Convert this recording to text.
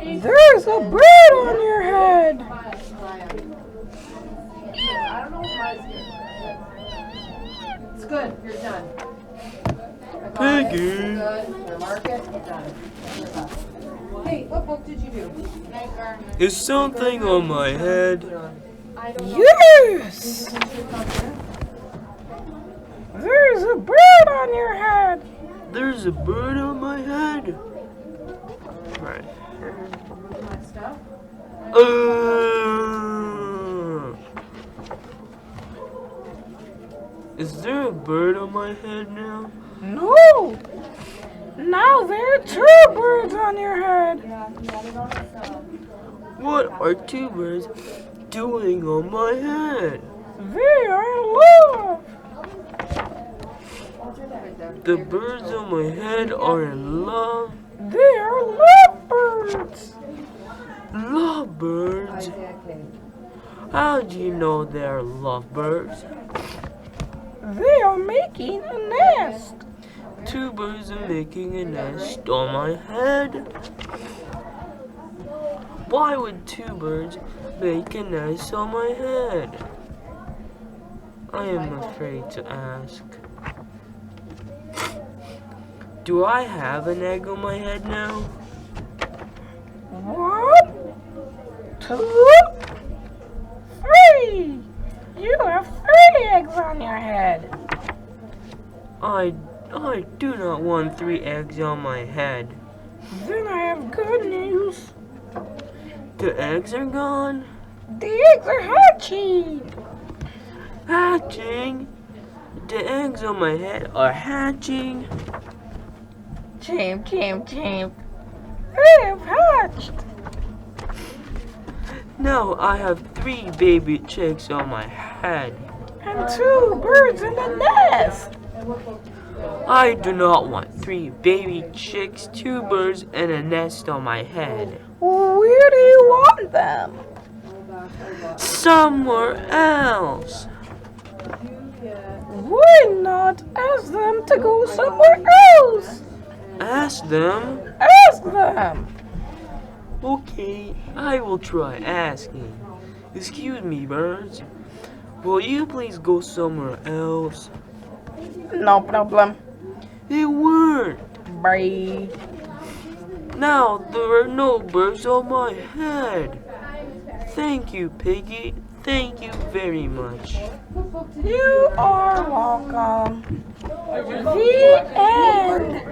There's a bird on your head. It's good. You're done. Piggy. Mark it. Done. Hey, what book did you do? Is something on my head? Yes. There's a bird on your head. There's a bird on my head. Right. My stuff. Is there a bird on my head now? No. Now there are two birds on your head. What are two birds doing on my head? They are in love. The birds on my head are in love. They are lovebirds. Lovebirds? How do you know they're lovebirds? They are making a nest. Two birds are making a nest on my head. Why would two birds make a nest on my head? I am afraid to ask. Do I have an egg on my head now? 1, 2, 3. You have 3 eggs on your head. I do not want 3 eggs on my head. Then I have good news. The eggs are gone. The eggs are hatching. Hatching? The eggs on my head are hatching. Chimp, chimp, chimp. They have hatched. Now I have 3 baby chicks on my head. And 2 birds in the nest. I do not want 3 baby chicks, 2 birds, and a nest on my head. Where do you want them? Somewhere else. Why not ask them to go somewhere else? Ask them. Ask them. Okay, I will try asking. Excuse me, birds. Will you please go somewhere else? No problem. It worked. Bye. Now there are no birds on my head. Thank you, Piggy. Thank you very much. You are welcome. The end.